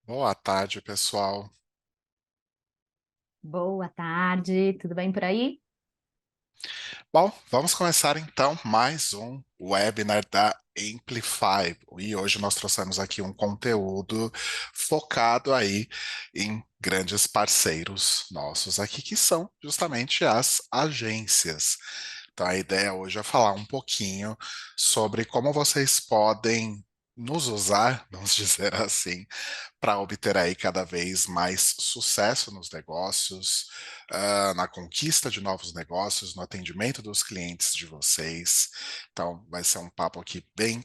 Boa tarde, pessoal. Boa tarde, tudo bem por aí? Bom, vamos começar então mais um webinar da Amplify. E hoje nós trouxemos aqui um conteúdo focado aí em grandes parceiros nossos aqui, que são justamente as agências. Então a ideia hoje é falar um pouquinho sobre como vocês podem nos usar, vamos dizer assim, para obter aí cada vez mais sucesso nos negócios, na conquista de novos negócios, no atendimento dos clientes de vocês. Então, vai ser um papo aqui bem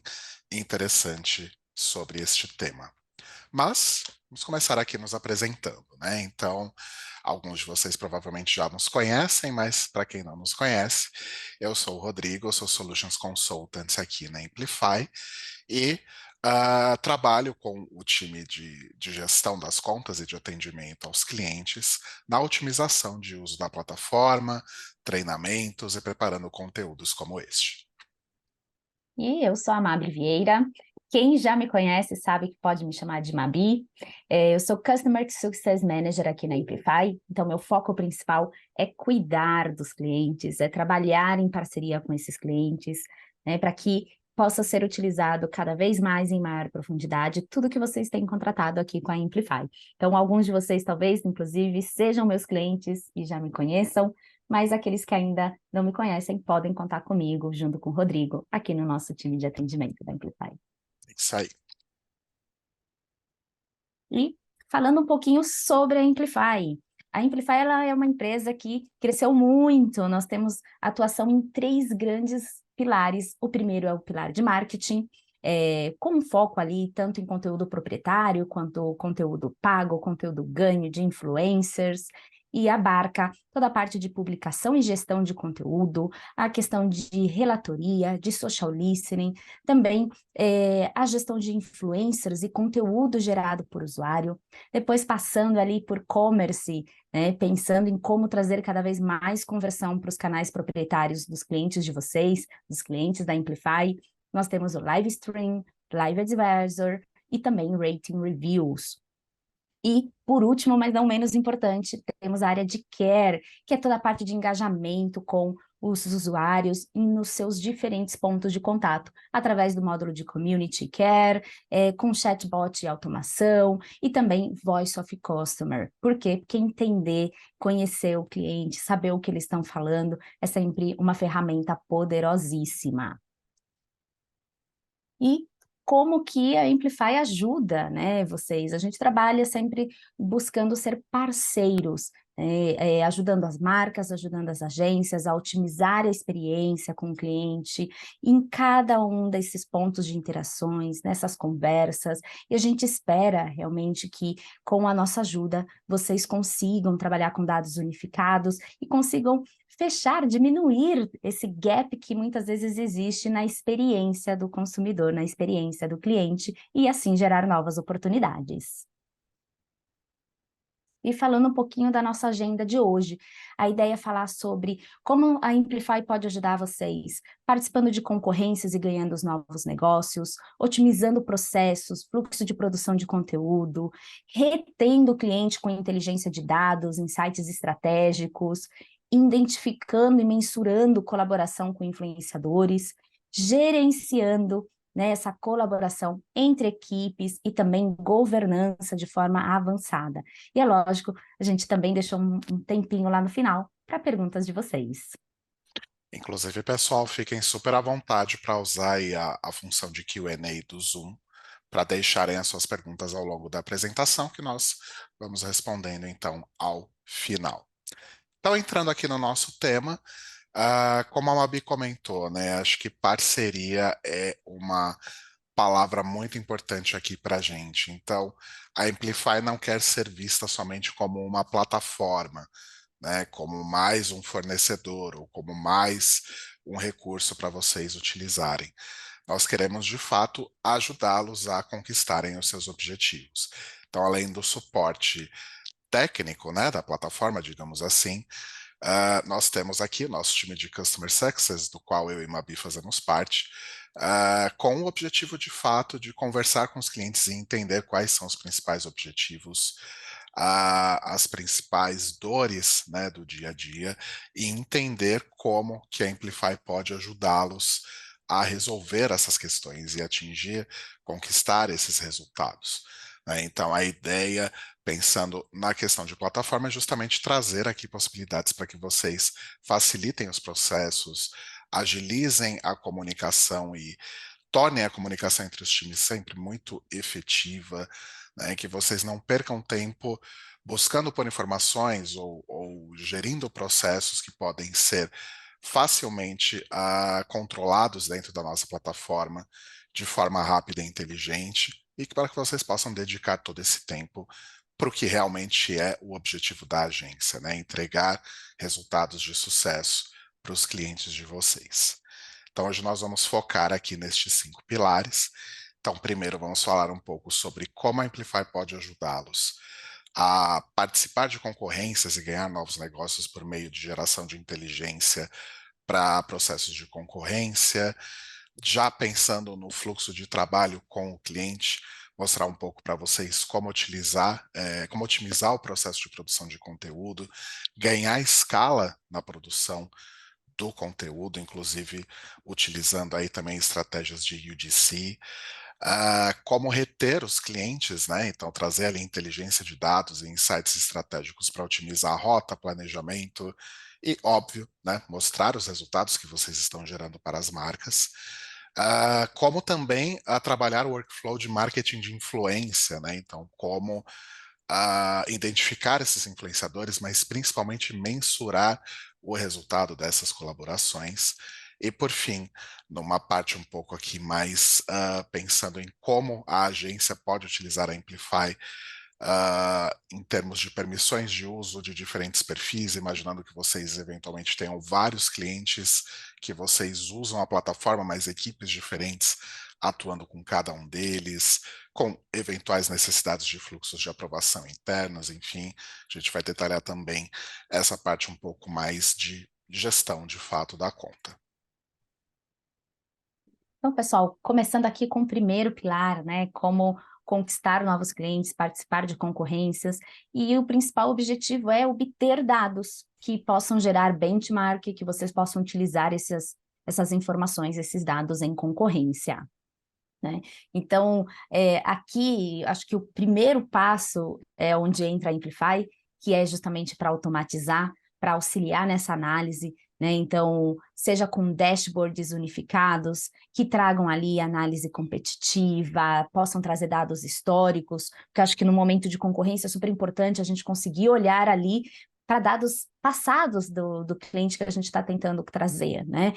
interessante sobre este tema. Mas vamos começar aqui nos apresentando, né? Então, alguns de vocês provavelmente já nos conhecem, mas para quem não nos conhece, eu sou o Rodrigo, eu sou Solutions Consultant aqui na Amplify e trabalho com o time de gestão das contas e de atendimento aos clientes na otimização de uso da plataforma, treinamentos e preparando conteúdos como este. E eu sou a Mabri Vieira. Quem já me conhece sabe que pode me chamar de Mabi. Eu sou Customer Success Manager aqui na Amplify, então meu foco principal é cuidar dos clientes, é trabalhar em parceria com esses clientes, né, para que possa ser utilizado cada vez mais em maior profundidade tudo que vocês têm contratado aqui com a Amplify. Então, alguns de vocês talvez, inclusive, sejam meus clientes e já me conheçam, mas aqueles que ainda não me conhecem podem contar comigo, junto com o Rodrigo, aqui no nosso time de atendimento da Amplify. Isso aí. E falando um pouquinho sobre a Amplify ela é uma empresa que cresceu muito, nós temos atuação em três grandes pilares. O primeiro é o pilar de marketing, com um foco ali tanto em conteúdo proprietário, quanto conteúdo pago, conteúdo ganho de influencers, e abarca toda a parte de publicação e gestão de conteúdo, a questão de relatoria, de social listening, também a gestão de influencers e conteúdo gerado por usuário, depois passando ali por commerce, né, pensando em como trazer cada vez mais conversão para os canais proprietários dos clientes de vocês, dos clientes da Amplify. Nós temos o Live Stream, Live Advisor e também Rating Reviews. E, por último, mas não menos importante, temos a área de care, que é toda a parte de engajamento com os usuários e nos seus diferentes pontos de contato, através do módulo de Community Care, com chatbot e automação, e também Voice of Customer. Por quê? Porque entender, conhecer o cliente, saber o que eles estão falando, é sempre uma ferramenta poderosíssima. E como que a Amplify ajuda, né, vocês? A gente trabalha sempre buscando ser parceiros, ajudando as marcas, ajudando as agências a otimizar a experiência com o cliente em cada um desses pontos de interações, nessas conversas, e a gente espera realmente que, com a nossa ajuda, vocês consigam trabalhar com dados unificados e consigam fechar, diminuir esse gap que muitas vezes existe na experiência do consumidor, na experiência do cliente, e assim gerar novas oportunidades. E falando um pouquinho da nossa agenda de hoje, a ideia é falar sobre como a Amplify pode ajudar vocês, participando de concorrências e ganhando os novos negócios, otimizando processos, fluxo de produção de conteúdo, retendo o cliente com inteligência de dados, insights estratégicos, identificando e mensurando colaboração com influenciadores, gerenciando, né, essa colaboração entre equipes e também governança de forma avançada. E é lógico, a gente também deixou um tempinho lá no final para perguntas de vocês. Inclusive, pessoal, fiquem super à vontade para usar aí a função de Q&A do Zoom para deixarem as suas perguntas ao longo da apresentação, que nós vamos respondendo então ao final. Então, entrando aqui no nosso tema, como a Mabi comentou, né, acho que parceria é uma palavra muito importante aqui para a gente. Então, a Amplify não quer ser vista somente como uma plataforma, né, como mais um fornecedor ou como mais um recurso para vocês utilizarem. Nós queremos, de fato, ajudá-los a conquistarem os seus objetivos. Então, além do suporte técnico, né, da plataforma, digamos assim, nós temos aqui o nosso time de Customer Success, do qual eu e Mabi fazemos parte. com o objetivo de fato de conversar com os clientes e entender quais são os principais objetivos, as principais dores, né, do dia a dia e entender como que a Amplify pode ajudá-los a resolver essas questões e atingir, conquistar esses resultados, né? Então, a ideia, pensando na questão de plataforma, é justamente trazer aqui possibilidades para que vocês facilitem os processos, agilizem a comunicação e tornem a comunicação entre os times sempre muito efetiva, né, que vocês não percam tempo buscando por informações ou gerindo processos que podem ser facilmente controlados dentro da nossa plataforma de forma rápida e inteligente e para que vocês possam dedicar todo esse tempo para o que realmente é o objetivo da agência, né? Entregar resultados de sucesso para os clientes de vocês. Então, hoje nós vamos focar aqui nestes 5 pilares. Então, primeiro vamos falar um pouco sobre como a Amplify pode ajudá-los a participar de concorrências e ganhar novos negócios por meio de geração de inteligência para processos de concorrência, já pensando no fluxo de trabalho com o cliente, mostrar um pouco para vocês como utilizar, como otimizar o processo de produção de conteúdo, ganhar escala na produção do conteúdo, inclusive utilizando aí também estratégias de UGC, como reter os clientes, né? Então, trazer ali inteligência de dados e insights estratégicos para otimizar a rota, planejamento e, óbvio, né, mostrar os resultados que vocês estão gerando para as marcas. Como também trabalhar o workflow de marketing de influência, né? Então, como identificar esses influenciadores, mas principalmente mensurar o resultado dessas colaborações. E, por fim, numa parte um pouco aqui mais pensando em como a agência pode utilizar a Amplify em termos de permissões de uso de diferentes perfis, imaginando que vocês eventualmente tenham vários clientes que vocês usam a plataforma, mas equipes diferentes atuando com cada um deles, com eventuais necessidades de fluxos de aprovação internos, enfim, a gente vai detalhar também essa parte um pouco mais de gestão de fato da conta. Então, pessoal, começando aqui com o primeiro pilar, né? Como conquistar novos clientes, participar de concorrências, e o principal objetivo é obter dados que possam gerar benchmark, que vocês possam utilizar essas informações, esses dados em concorrência, né? Então, aqui, acho que o primeiro passo é onde entra a Amplify, que é justamente para automatizar, para auxiliar nessa análise, né? Então, seja com dashboards unificados, que tragam ali análise competitiva, possam trazer dados históricos, porque acho que no momento de concorrência é super importante a gente conseguir olhar ali para dados passados do cliente que a gente está tentando trazer, né?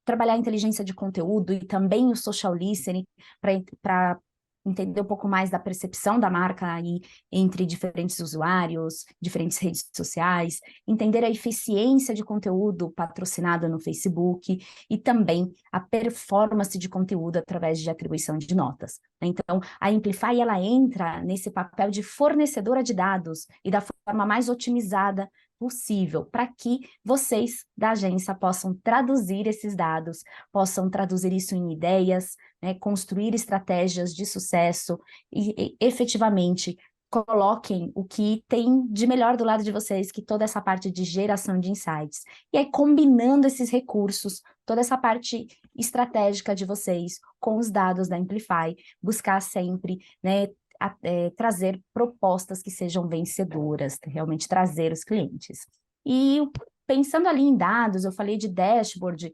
Trabalhar a inteligência de conteúdo e também o social listening para entender um pouco mais da percepção da marca aí entre diferentes usuários, diferentes redes sociais, entender a eficiência de conteúdo patrocinado no Facebook e também a performance de conteúdo através de atribuição de notas. Então, a Amplify, ela entra nesse papel de fornecedora de dados e da forma mais otimizada possível, para que vocês da agência possam traduzir esses dados, possam traduzir isso em ideias, né, construir estratégias de sucesso e efetivamente coloquem o que tem de melhor do lado de vocês, que toda essa parte de geração de insights. E aí, combinando esses recursos, toda essa parte estratégica de vocês com os dados da Amplify, buscar sempre, né, trazer propostas que sejam vencedoras, realmente trazer os clientes. E pensando ali em dados, eu falei de dashboard,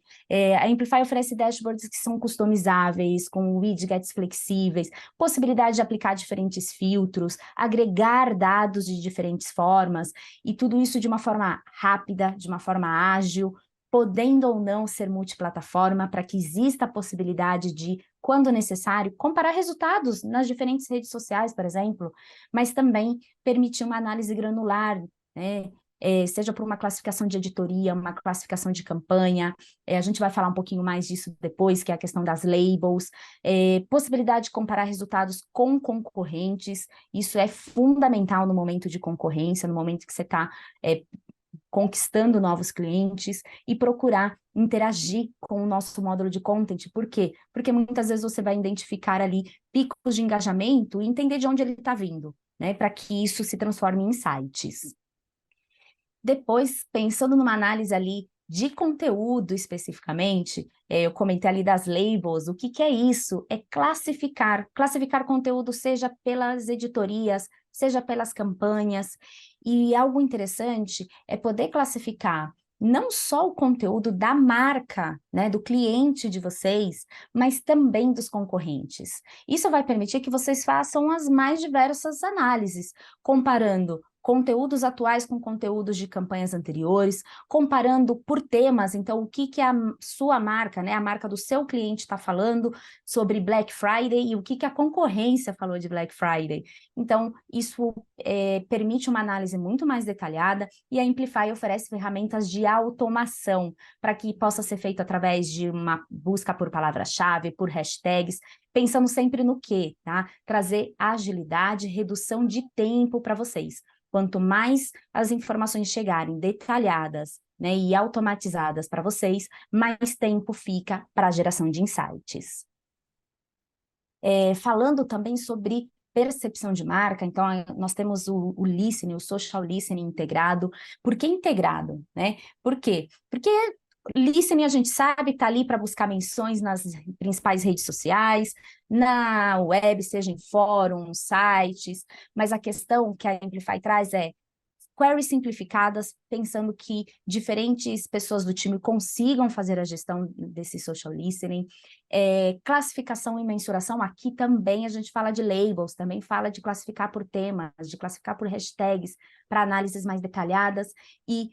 a Amplify oferece dashboards que são customizáveis, com widgets flexíveis, possibilidade de aplicar diferentes filtros, agregar dados de diferentes formas, e tudo isso de uma forma rápida, de uma forma ágil, podendo ou não ser multiplataforma, para que exista a possibilidade de, quando necessário, comparar resultados nas diferentes redes sociais, por exemplo, mas também permitir uma análise granular, né? Seja por uma classificação de editoria, uma classificação de campanha, a gente vai falar um pouquinho mais disso depois, que é a questão das labels, possibilidade de comparar resultados com concorrentes, isso é fundamental no momento de concorrência, no momento que você está conquistando novos clientes e procurar interagir com o nosso módulo de content. Por quê? Porque muitas vezes você vai identificar ali picos de engajamento e entender de onde ele está vindo, né? Para que isso se transforme em insights. Depois, pensando numa análise ali de conteúdo especificamente, eu comentei ali das labels, o que que é isso? É classificar conteúdo seja pelas editorias, seja pelas campanhas, e algo interessante é poder classificar não só o conteúdo da marca, né, do cliente de vocês, mas também dos concorrentes. Isso vai permitir que vocês façam as mais diversas análises, comparando conteúdos atuais com conteúdos de campanhas anteriores, comparando por temas, então o que que a sua marca, né, a marca do seu cliente está falando sobre Black Friday e o que que a concorrência falou de Black Friday. Então, isso permite uma análise muito mais detalhada e a Amplify oferece ferramentas de automação para que possa ser feito através de uma busca por palavra-chave, por hashtags, pensando sempre no quê, tá? Trazer agilidade, redução de tempo para vocês. Quanto mais as informações chegarem detalhadas, né, e automatizadas para vocês, mais tempo fica para a geração de insights. Falando também sobre percepção de marca, então nós temos o listening, o social listening integrado. Por que integrado, né? Por quê? Porque listening a gente sabe está ali para buscar menções nas principais redes sociais, na web, seja em fóruns, sites, mas a questão que a Amplify traz é queries simplificadas, pensando que diferentes pessoas do time consigam fazer a gestão desse social listening. Classificação e mensuração, aqui também a gente fala de labels, também fala de classificar por temas, de classificar por hashtags, para análises mais detalhadas, e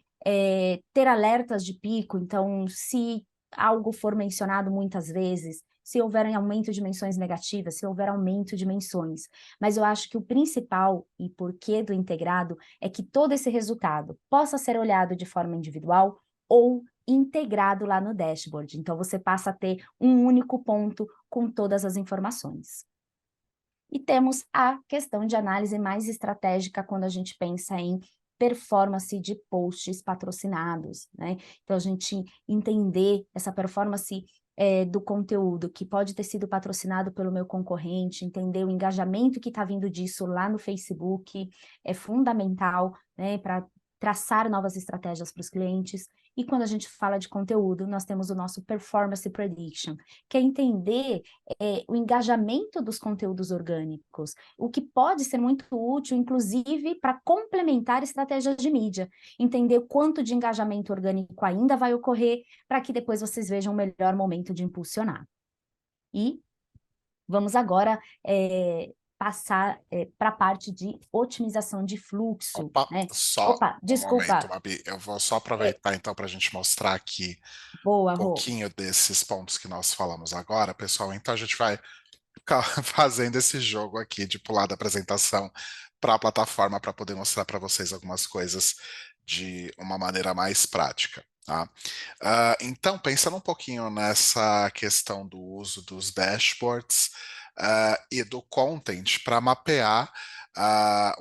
ter alertas de pico, então se algo for mencionado muitas vezes, se houver aumento de menções negativas, se houver aumento de menções. Mas eu acho que o principal e porquê do integrado é que todo esse resultado possa ser olhado de forma individual ou integrado lá no dashboard. Então, você passa a ter um único ponto com todas as informações. E temos a questão de análise mais estratégica quando a gente pensa em performance de posts patrocinados, né? Então, a gente entender essa performance do conteúdo que pode ter sido patrocinado pelo meu concorrente, entender o engajamento que está vindo disso lá no Facebook é fundamental, né, para traçar novas estratégias para os clientes. E quando a gente fala de conteúdo, nós temos o nosso Performance Prediction, que é entender o engajamento dos conteúdos orgânicos, o que pode ser muito útil, inclusive, para complementar estratégias de mídia, entender o quanto de engajamento orgânico ainda vai ocorrer, para que depois vocês vejam o melhor momento de impulsionar. E vamos agora passar para a parte de otimização de fluxo, Opa, né? só Opa, um momento, desculpa. Babi. Eu vou só aproveitar então para a gente mostrar aqui Boa, um Rô. pouquinho desses pontos que nós falamos agora, pessoal. Então a gente vai ficar fazendo esse jogo aqui de pular da apresentação para a plataforma para poder mostrar para vocês algumas coisas de uma maneira mais prática. Tá? Então, pensando um pouquinho nessa questão do uso dos dashboards e do content para mapear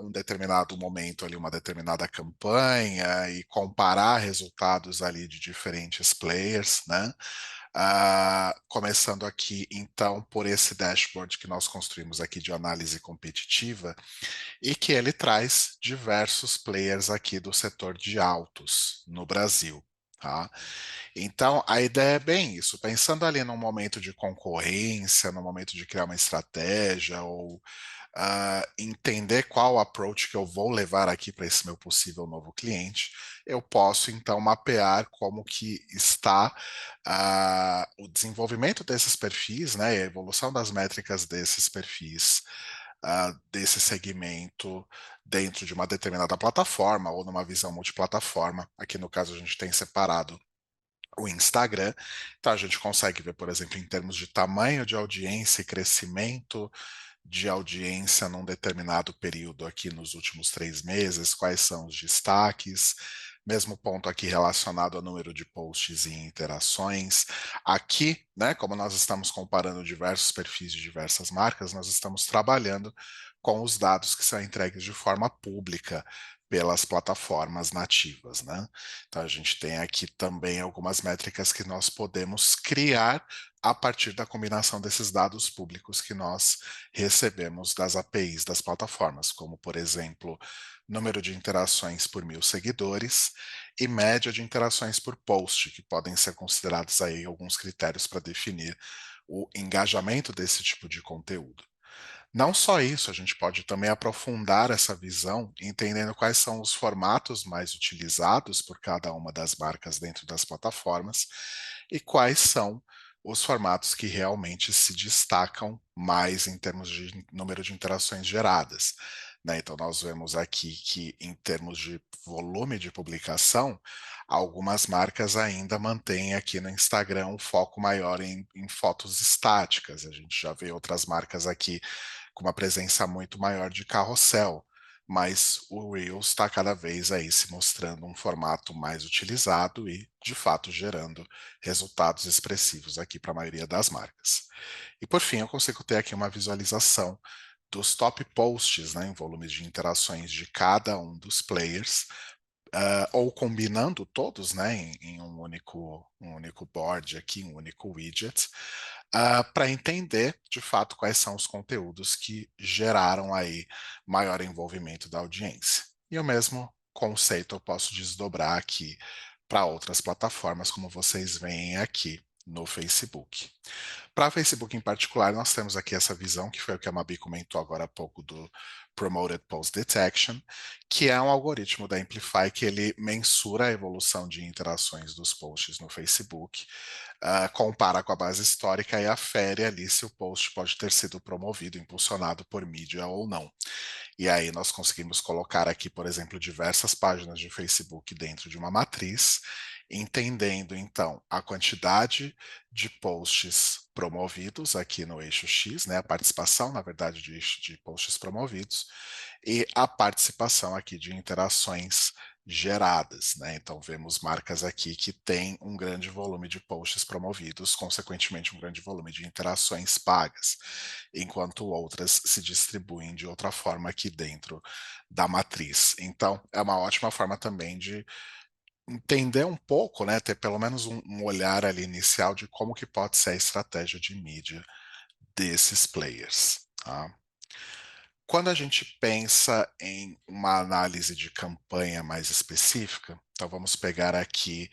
um determinado momento ali, uma determinada campanha e comparar resultados ali de diferentes players, né? Começando aqui, então, por esse dashboard que nós construímos aqui de análise competitiva e que ele traz diversos players aqui do setor de autos no Brasil. Tá? Então, a ideia é bem isso, pensando ali num momento de concorrência, no momento de criar uma estratégia ou entender qual approach que eu vou levar aqui para esse meu possível novo cliente, eu posso então mapear como que está o desenvolvimento desses perfis, né, a evolução das métricas desses perfis, desse segmento dentro de uma determinada plataforma ou numa visão multiplataforma. Aqui no caso a gente tem separado o Instagram. Então a gente consegue ver, por exemplo, em termos de tamanho de audiência e crescimento de audiência num determinado período aqui nos últimos 3 meses, quais são os destaques, mesmo ponto aqui relacionado ao número de posts e interações. Aqui, né, como nós estamos comparando diversos perfis de diversas marcas, nós estamos trabalhando com os dados que são entregues de forma pública pelas plataformas nativas, né? Então a gente tem aqui também algumas métricas que nós podemos criar a partir da combinação desses dados públicos que nós recebemos das APIs das plataformas, como por exemplo, número de interações por 1.000 seguidores e média de interações por post, que podem ser considerados aí alguns critérios para definir o engajamento desse tipo de conteúdo. Não só isso, a gente pode também aprofundar essa visão, entendendo quais são os formatos mais utilizados por cada uma das marcas dentro das plataformas e quais são os formatos que realmente se destacam mais em termos de número de interações geradas, né? Então, nós vemos aqui que, em termos de volume de publicação, algumas marcas ainda mantêm aqui no Instagram um foco maior em fotos estáticas. A gente já vê outras marcas aqui com uma presença muito maior de carrossel, mas o Reels está cada vez aí se mostrando um formato mais utilizado e, de fato, gerando resultados expressivos aqui para a maioria das marcas. E por fim, eu consigo ter aqui uma visualização dos top posts, né, em volumes de interações de cada um dos players, ou combinando todos, né, em um único board aqui, um único widget, para entender de fato quais são os conteúdos que geraram aí maior envolvimento da audiência. E o mesmo conceito eu posso desdobrar aqui para outras plataformas, como vocês veem aqui no Facebook. Para Facebook em particular, nós temos aqui essa visão, que foi o que a Mabi comentou agora há pouco, do Promoted Post Detection, que é um algoritmo da Amplify que ele mensura a evolução de interações dos posts no Facebook, compara com a base histórica e afere ali se o post pode ter sido promovido, impulsionado por mídia ou não. E aí nós conseguimos colocar aqui, por exemplo, diversas páginas de Facebook dentro de uma matriz, entendendo então a quantidade de posts promovidos aqui no eixo X, né, a participação, na verdade, de posts promovidos, e a participação aqui de interações geradas, né? Então vemos marcas aqui que têm um grande volume de posts promovidos, consequentemente um grande volume de interações pagas, enquanto outras se distribuem de outra forma aqui dentro da matriz. Então é uma ótima forma também de entender um pouco, né, ter pelo menos um olhar ali inicial de como que pode ser a estratégia de mídia desses players. Tá? Quando a gente pensa em uma análise de campanha mais específica, então vamos pegar aqui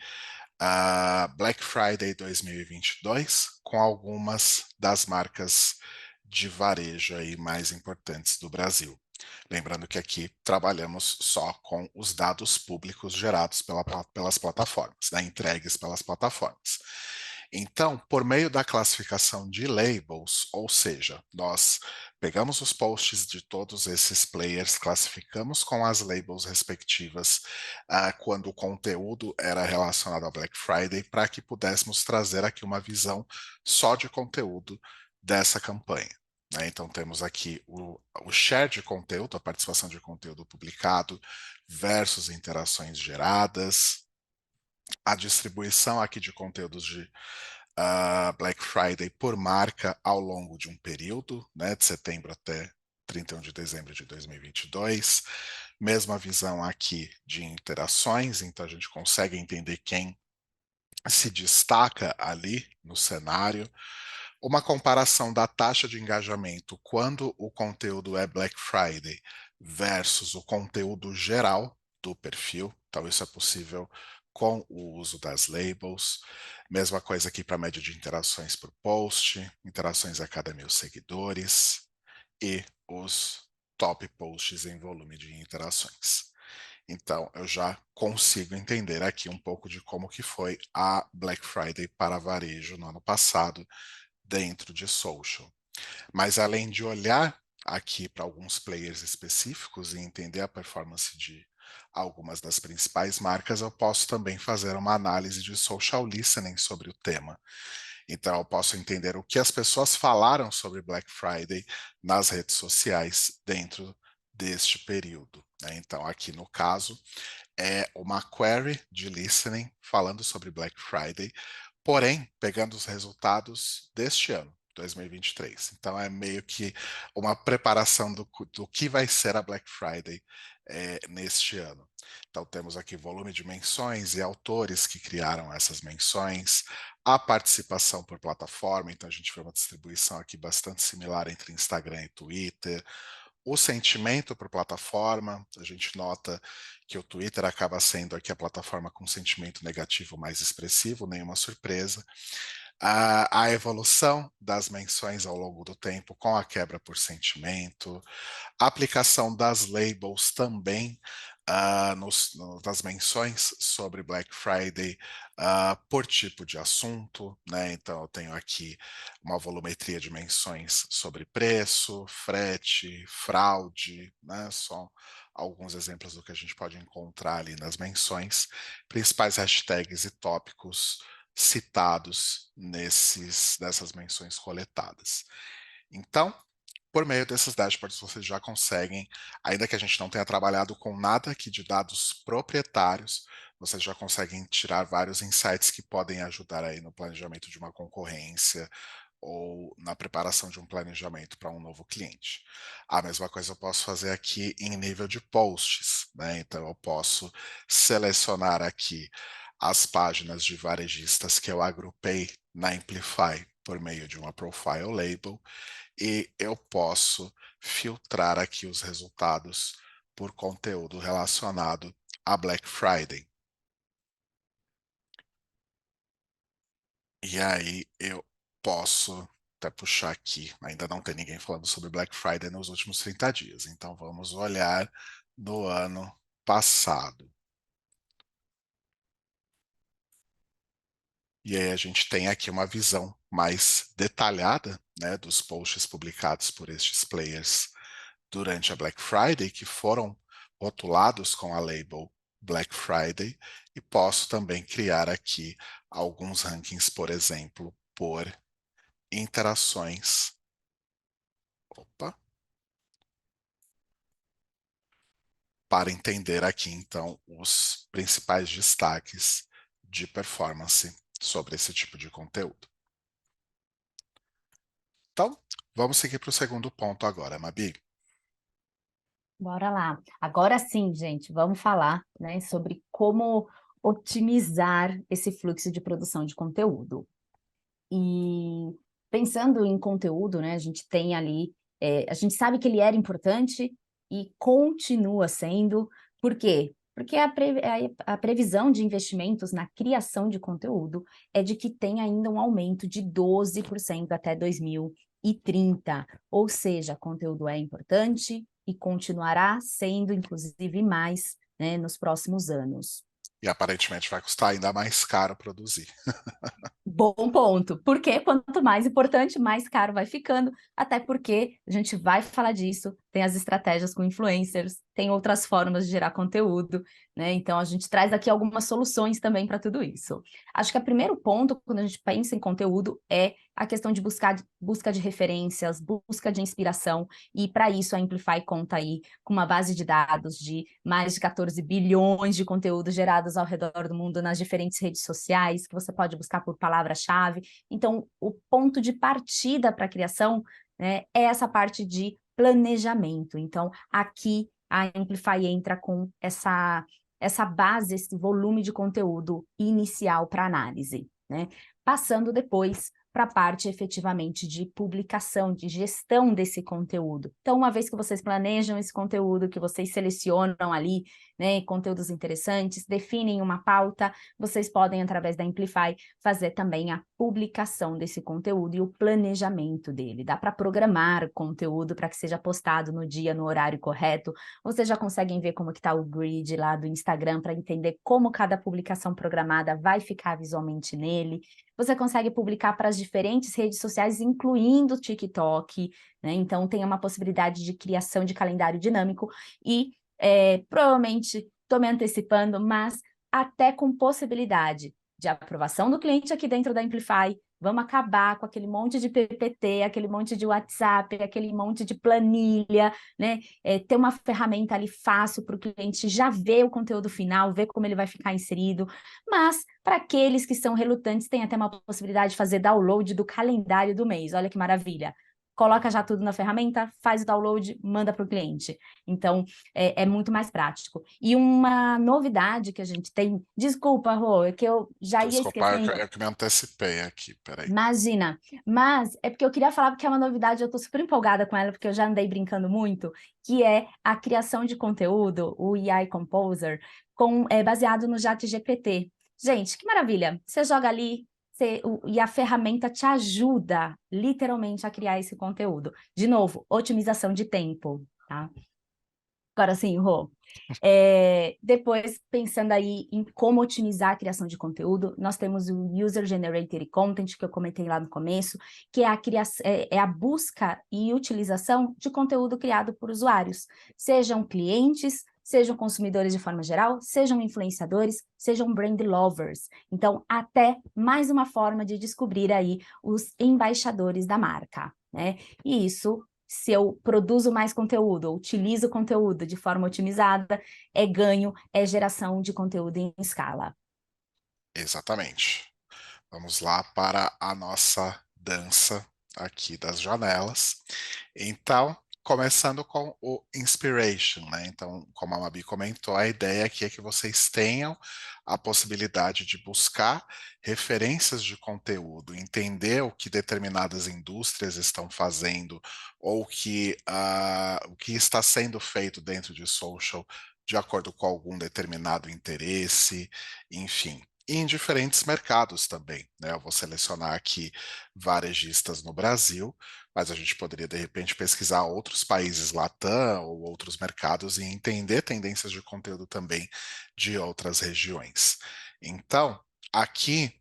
a Black Friday 2022 com algumas das marcas de varejo aí mais importantes do Brasil. Lembrando que aqui trabalhamos só com os dados públicos gerados pelas plataformas, né, entregues pelas plataformas. Então, por meio da classificação de labels, ou seja, nós pegamos os posts de todos esses players, classificamos com as labels respectivas quando o conteúdo era relacionado ao Black Friday, para que pudéssemos trazer aqui uma visão só de conteúdo dessa campanha. Né? Então, temos aqui o share de conteúdo, a participação de conteúdo publicado, versus interações geradas, a distribuição aqui de conteúdos de Black Friday por marca ao longo de um período, né, de setembro até 31 de dezembro de 2022. Mesma visão aqui de interações, então a gente consegue entender quem se destaca ali no cenário. Uma comparação da taxa de engajamento quando o conteúdo é Black Friday versus o conteúdo geral do perfil. Então, isso é possível com o uso das labels. Mesma coisa aqui para a média de interações por post, interações a cada 1.000 seguidores e os top posts em volume de interações. Então, eu já consigo entender aqui um pouco de como que foi a Black Friday para varejo no ano passado dentro de social. Mas além de olhar aqui para alguns players específicos e entender a performance de algumas das principais marcas, eu posso também fazer uma análise de social listening sobre o tema. Então, eu posso entender o que as pessoas falaram sobre Black Friday nas redes sociais dentro deste período. Né? Então, aqui no caso, é uma query de listening falando sobre Black Friday, porém, pegando os resultados deste ano. 2023. Então é meio que uma preparação do que vai ser a Black Friday neste ano. Então temos aqui volume de menções e autores que criaram essas menções, a participação por plataforma, então a gente vê uma distribuição aqui bastante similar entre Instagram e Twitter, o sentimento por plataforma, a gente nota que o Twitter acaba sendo aqui a plataforma com sentimento negativo mais expressivo, nenhuma surpresa. A evolução das menções ao longo do tempo com a quebra por sentimento, a aplicação das labels também das menções sobre Black Friday por tipo de assunto, né? Então eu tenho aqui uma volumetria de menções sobre preço, frete, fraude, né? Só alguns exemplos do que a gente pode encontrar ali nas menções, principais hashtags e tópicos citados nessas menções coletadas. Então, por meio desses dashboards, vocês já conseguem, ainda que a gente não tenha trabalhado com nada aqui de dados proprietários, vocês já conseguem tirar vários insights que podem ajudar aí no planejamento de uma concorrência ou na preparação de um planejamento para um novo cliente. A mesma coisa eu posso fazer aqui em nível de posts, né? Então eu posso selecionar aqui as páginas de varejistas que eu agrupei na Amplify por meio de uma profile label e eu posso filtrar aqui os resultados por conteúdo relacionado a Black Friday. E aí eu posso até puxar aqui, ainda não tem ninguém falando sobre Black Friday nos últimos 30 dias, então vamos olhar no ano passado. E aí a gente tem aqui uma visão mais detalhada, né, dos posts publicados por estes players durante a Black Friday, que foram rotulados com a label Black Friday, e posso também criar aqui alguns rankings, por exemplo, por interações. Opa! Para entender aqui, então, os principais destaques de performance sobre esse tipo de conteúdo. Então, vamos seguir para o segundo ponto agora, Mabi. Bora lá. Agora sim, gente, vamos falar, né, sobre como otimizar esse fluxo de produção de conteúdo. E pensando em conteúdo, né, a gente tem ali, a gente sabe que ele era importante e continua sendo. Por quê? Porque a previsão de investimentos na criação de conteúdo é de que tem ainda um aumento de 12% até 2030. Ou seja, conteúdo é importante e continuará sendo, inclusive, mais, né, nos próximos anos. E aparentemente vai custar ainda mais caro produzir. Bom ponto. Porque quanto mais importante, mais caro vai ficando, até porque a gente vai falar disso, tem as estratégias com influencers, tem outras formas de gerar conteúdo, né? Então a gente traz aqui algumas soluções também para tudo isso. Acho que o primeiro ponto, quando a gente pensa em conteúdo, é a questão de busca de referências, busca de inspiração, e para isso a Amplify conta aí com uma base de dados de mais de 14 bilhões de conteúdos gerados ao redor do mundo nas diferentes redes sociais, que você pode buscar por palavra-chave. Então, o ponto de partida para a criação, né, é essa parte de planejamento. Então, aqui a Amplify entra com essa base, esse volume de conteúdo inicial para análise, né? Passando depois para a parte efetivamente de publicação, de gestão desse conteúdo. Então, uma vez que vocês planejam esse conteúdo, que vocês selecionam ali, né, conteúdos interessantes, definem uma pauta, vocês podem, através da Amplify, fazer também a publicação desse conteúdo e o planejamento dele. Dá para programar o conteúdo para que seja postado no dia, no horário correto. Vocês já conseguem ver como que está o grid lá do Instagram para entender como cada publicação programada vai ficar visualmente nele. Você consegue publicar para as diferentes redes sociais, incluindo o TikTok, né? Então tem uma possibilidade de criação de calendário dinâmico e provavelmente estou me antecipando, mas até com possibilidade de aprovação do cliente aqui dentro da Amplify, Vamos acabar com aquele monte de PPT, aquele monte de WhatsApp, aquele monte de planilha, né? Ter uma ferramenta ali fácil para o cliente já ver o conteúdo final, ver como ele vai ficar inserido. Mas, para aqueles que são relutantes, tem até uma possibilidade de fazer download do calendário do mês. Olha que maravilha. Coloca já tudo na ferramenta, faz o download, manda para o cliente. Então, é muito mais prático. E uma novidade que a gente tem, desculpa, Rô, é que eu já ia Desculpa, esquecendo. eu que me antecipei aqui, peraí. Imagina, mas é porque eu queria falar porque é uma novidade, eu estou super empolgada com ela, porque eu já andei brincando muito, que é a criação de conteúdo, o AI Composer, baseado no ChatGPT. Gente, que maravilha! Você joga ali e a ferramenta te ajuda, literalmente, a criar esse conteúdo. De novo, otimização de tempo, tá? Agora sim, Rô. Depois, pensando aí em como otimizar a criação de conteúdo, nós temos o User Generated Content, que eu comentei lá no começo, que é a busca e utilização de conteúdo criado por usuários, sejam clientes, sejam consumidores de forma geral, sejam influenciadores, sejam brand lovers. Então, até mais uma forma de descobrir aí os embaixadores da marca, né? E isso, se eu produzo mais conteúdo, utilizo o conteúdo de forma otimizada, é ganho, é geração de conteúdo em escala. Exatamente. Vamos lá para a nossa dança aqui das janelas. Então, começando com o inspiration, né? Então, como a Mabi comentou, a ideia aqui é que vocês tenham a possibilidade de buscar referências de conteúdo, entender o que determinadas indústrias estão fazendo ou o que está sendo feito dentro de social de acordo com algum determinado interesse, enfim. E em diferentes mercados também, né? Eu vou selecionar aqui varejistas no Brasil, mas a gente poderia, de repente, pesquisar outros países Latam ou outros mercados e entender tendências de conteúdo também de outras regiões. Então, aqui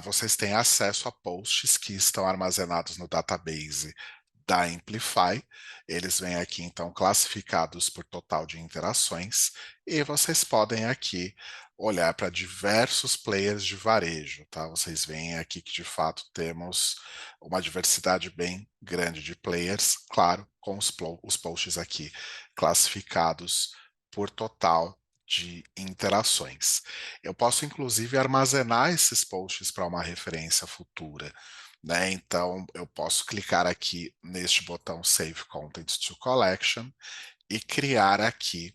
vocês têm acesso a posts que estão armazenados no database da Amplify. Eles vêm aqui, então, classificados por total de interações, e vocês podem aqui olhar para diversos players de varejo, tá? Vocês veem aqui que, de fato, temos uma diversidade bem grande de players, claro, com os posts aqui classificados por total de interações. Eu posso, inclusive, armazenar esses posts para uma referência futura, né? Então, eu posso clicar aqui neste botão Save Content to Collection e criar aqui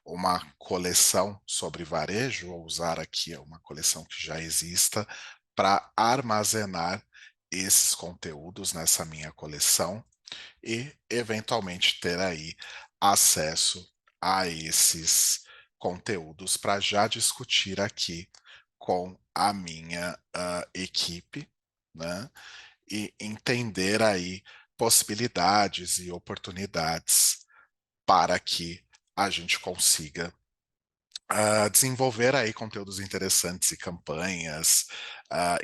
uma coleção sobre varejo, ou usar aqui uma coleção que já exista para armazenar esses conteúdos nessa minha coleção e, eventualmente, ter aí acesso a esses conteúdos para já discutir aqui com a minha equipe, né? E entender aí possibilidades e oportunidades para que a gente consiga desenvolver aí conteúdos interessantes e campanhas,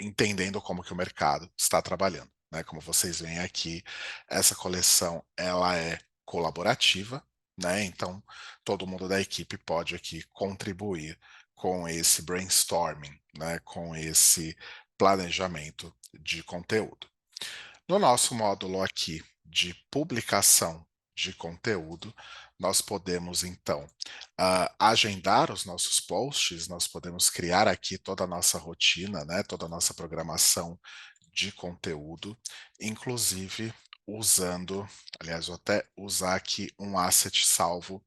entendendo como que o mercado está trabalhando, né? Como vocês veem aqui, essa coleção ela é colaborativa, né? Então todo mundo da equipe pode aqui contribuir com esse brainstorming, né? Com esse planejamento de conteúdo. No nosso módulo aqui de publicação de conteúdo, nós podemos então agendar os nossos posts, nós podemos criar aqui toda a nossa rotina, né, toda a nossa programação de conteúdo, inclusive usando, aliás, vou até usar aqui um asset salvo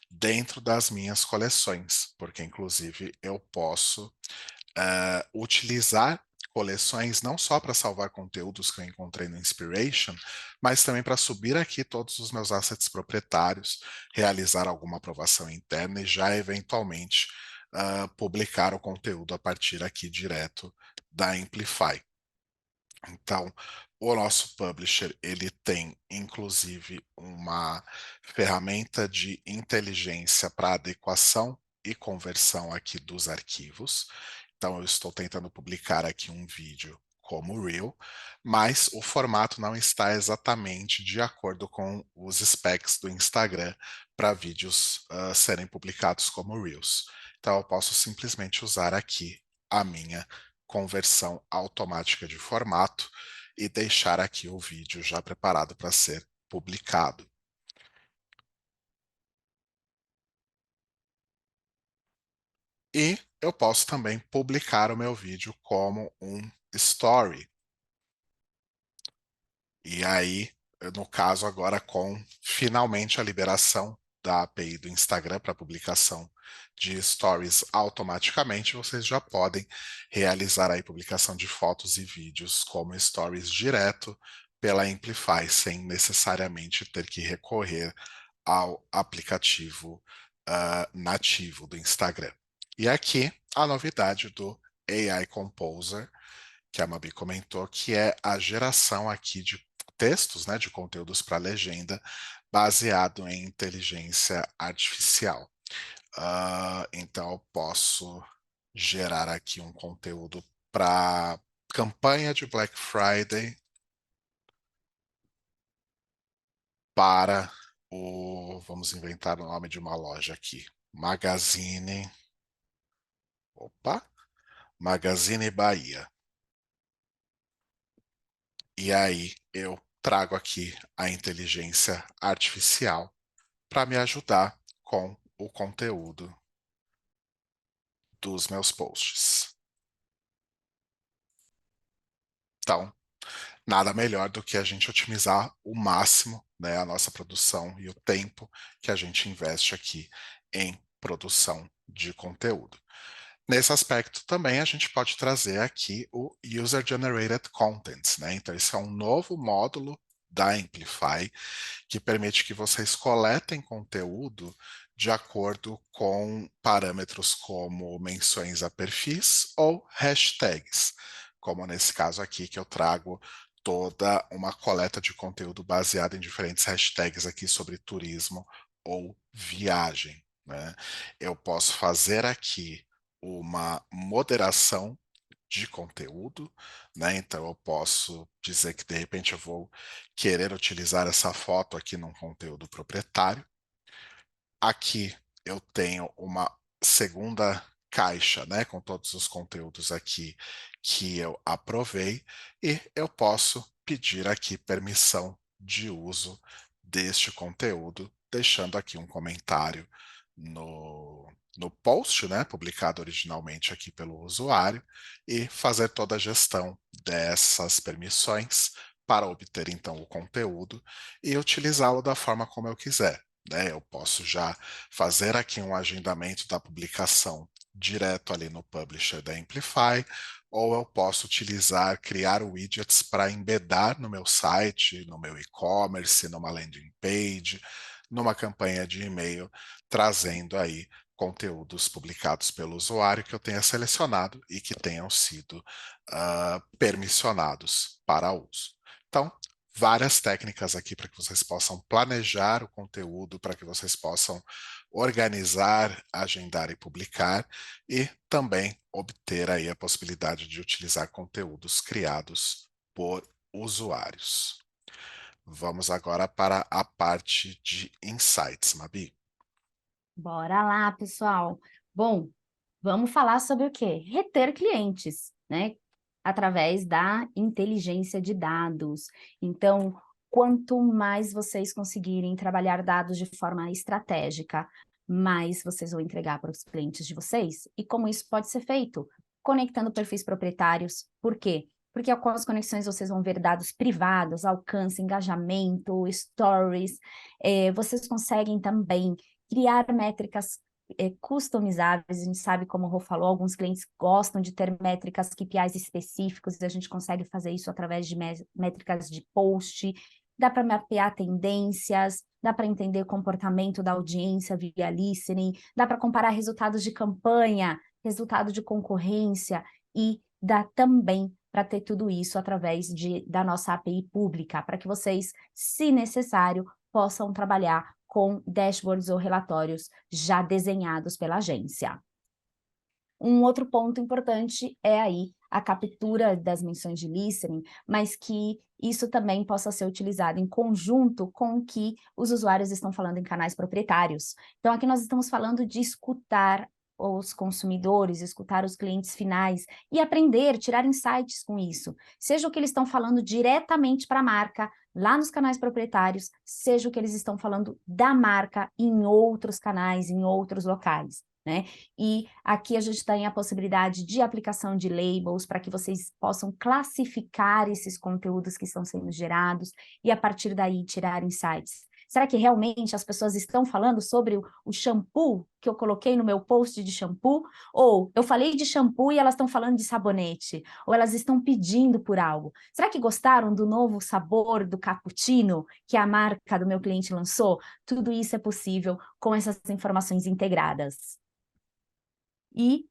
dentro das minhas coleções, porque inclusive eu posso utilizar coleções não só para salvar conteúdos que eu encontrei no Inspiration, mas também para subir aqui todos os meus assets proprietários, realizar alguma aprovação interna e já eventualmente publicar o conteúdo a partir aqui direto da Amplify. Então, o nosso publisher, ele tem inclusive uma ferramenta de inteligência para adequação e conversão aqui dos arquivos. Então, eu estou tentando publicar aqui um vídeo como Reel, mas o formato não está exatamente de acordo com os specs do Instagram para vídeos serem publicados como Reels. Então, eu posso simplesmente usar aqui a minha conversão automática de formato e deixar aqui o vídeo já preparado para ser publicado. E eu posso também publicar o meu vídeo como um story. E aí, no caso agora com finalmente a liberação da API do Instagram para publicação de stories automaticamente, vocês já podem realizar aí publicação de fotos e vídeos como stories direto pela Amplify, sem necessariamente ter que recorrer ao aplicativo nativo do Instagram. E aqui a novidade do AI Composer, que a Mabi comentou, que é a geração aqui de textos, né, de conteúdos para legenda, baseado em inteligência artificial. Então, eu posso gerar aqui um conteúdo para campanha de Black Friday para vamos inventar o nome de uma loja aqui, Magazine Bahia. E aí eu trago aqui a inteligência artificial para me ajudar com o conteúdo dos meus posts. Então, nada melhor do que a gente otimizar o máximo, né, a nossa produção e o tempo que a gente investe aqui em produção de conteúdo. Nesse aspecto também a gente pode trazer aqui o User Generated Content, né? Então esse é um novo módulo da Amplify que permite que vocês coletem conteúdo de acordo com parâmetros como menções a perfis ou hashtags, como nesse caso aqui que eu trago toda uma coleta de conteúdo baseada em diferentes hashtags aqui sobre turismo ou viagem, né? Eu posso fazer aqui uma moderação de conteúdo, né? Então eu posso dizer que de repente eu vou querer utilizar essa foto aqui num conteúdo proprietário. Aqui eu tenho uma segunda caixa, né, com todos os conteúdos aqui que eu aprovei e eu posso pedir aqui permissão de uso deste conteúdo, deixando aqui um comentário no post, né, publicado originalmente aqui pelo usuário e fazer toda a gestão dessas permissões para obter então o conteúdo e utilizá-lo da forma como eu quiser, né? Eu posso já fazer aqui um agendamento da publicação direto ali no publisher da Amplify, ou eu posso utilizar, criar widgets para embedar no meu site, no meu e-commerce, numa landing page, numa campanha de e-mail, trazendo aí conteúdos publicados pelo usuário que eu tenha selecionado e que tenham sido permissionados para uso. Então, várias técnicas aqui para que vocês possam planejar o conteúdo, para que vocês possam organizar, agendar e publicar, e também obter aí a possibilidade de utilizar conteúdos criados por usuários. Vamos agora para a parte de insights, Mabi. Bora lá, pessoal. Bom, vamos falar sobre o quê? Reter clientes, né? Através da inteligência de dados. Então, quanto mais vocês conseguirem trabalhar dados de forma estratégica, mais vocês vão entregar para os clientes de vocês. E como isso pode ser feito? Conectando perfis proprietários. Por quê? Porque com as conexões vocês vão ver dados privados, alcance, engajamento, stories. Vocês conseguem também criar métricas customizáveis. A gente sabe, como o Rô falou, alguns clientes gostam de ter métricas KPIs específicos, e a gente consegue fazer isso através de métricas de post, dá para mapear tendências, dá para entender o comportamento da audiência via listening, dá para comparar resultados de campanha, resultado de concorrência, e dá também para ter tudo isso através da nossa API pública, para que vocês, se necessário, possam trabalhar com dashboards ou relatórios já desenhados pela agência. Um outro ponto importante é aí a captura das menções de listening, mas que isso também possa ser utilizado em conjunto com o que os usuários estão falando em canais proprietários. Então, aqui nós estamos falando de escutar os consumidores, escutar os clientes finais e aprender, tirar insights com isso. Seja o que eles estão falando diretamente para a marca, lá nos canais proprietários, seja o que eles estão falando da marca em outros canais, em outros locais, né? E aqui a gente tem a possibilidade de aplicação de labels para que vocês possam classificar esses conteúdos que estão sendo gerados e a partir daí tirar insights. Será que realmente as pessoas estão falando sobre o shampoo que eu coloquei no meu post de shampoo? Ou eu falei de shampoo e elas estão falando de sabonete? Ou elas estão pedindo por algo? Será que gostaram do novo sabor do cappuccino que a marca do meu cliente lançou? Tudo isso é possível com essas informações integradas. E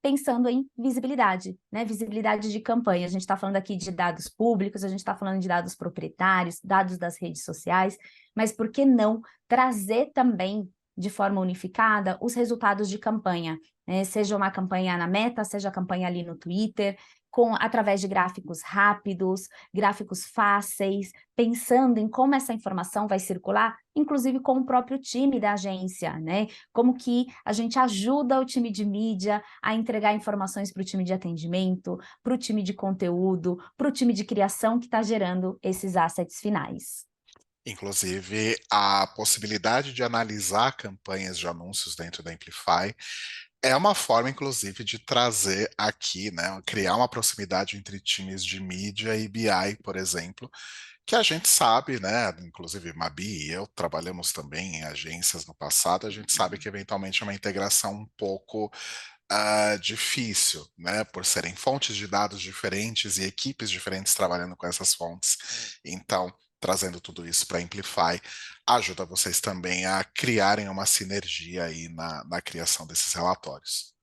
pensando em visibilidade, né? Visibilidade de campanha. A gente está falando aqui de dados públicos, a gente está falando de dados proprietários, dados das redes sociais, mas por que não trazer também de forma unificada os resultados de campanha, né? Seja uma campanha na Meta, seja a campanha ali no Twitter, através de gráficos rápidos, gráficos fáceis, pensando em como essa informação vai circular, inclusive com o próprio time da agência, né? Como que a gente ajuda o time de mídia a entregar informações para o time de atendimento, para o time de conteúdo, para o time de criação que está gerando esses assets finais. Inclusive, a possibilidade de analisar campanhas de anúncios dentro da Amplify é uma forma, inclusive, de trazer aqui, né, criar uma proximidade entre times de mídia e BI, por exemplo, que a gente sabe, né, inclusive Mabi e eu trabalhamos também em agências no passado, a gente sabe que eventualmente é uma integração um pouco difícil, né, por serem fontes de dados diferentes e equipes diferentes trabalhando com essas fontes. Então, trazendo tudo isso para Amplify, ajuda vocês também a criarem uma sinergia aí na criação desses relatórios.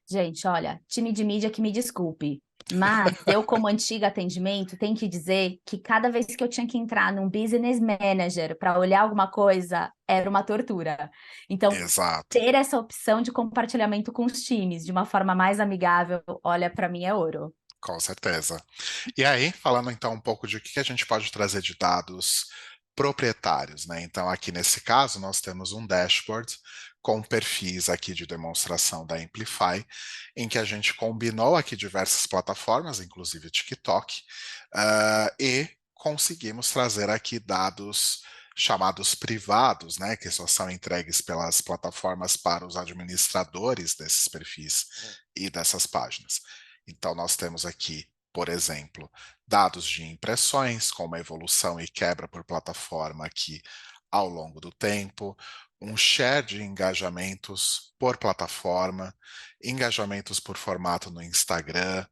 Gente, olha, time de mídia que me desculpe, mas eu, como antiga atendimento, tenho que dizer que cada vez que eu tinha que entrar num business manager para olhar alguma coisa, era uma tortura. Então, Exato. ter essa opção de compartilhamento com os times de uma forma mais amigável, olha, para mim é ouro. Com certeza. E aí, falando então um pouco de o que a gente pode trazer de dados proprietários, né? Então, aqui nesse caso, nós temos um dashboard com perfis aqui de demonstração da Amplify, em que a gente combinou aqui diversas plataformas, inclusive o TikTok, e conseguimos trazer aqui dados chamados privados, né, que só são entregues pelas plataformas para os administradores desses perfis e dessas páginas. Então, nós temos aqui, por exemplo, dados de impressões, com uma evolução e quebra por plataforma aqui ao longo do tempo, um share de engajamentos por plataforma, engajamentos por formato no Instagram,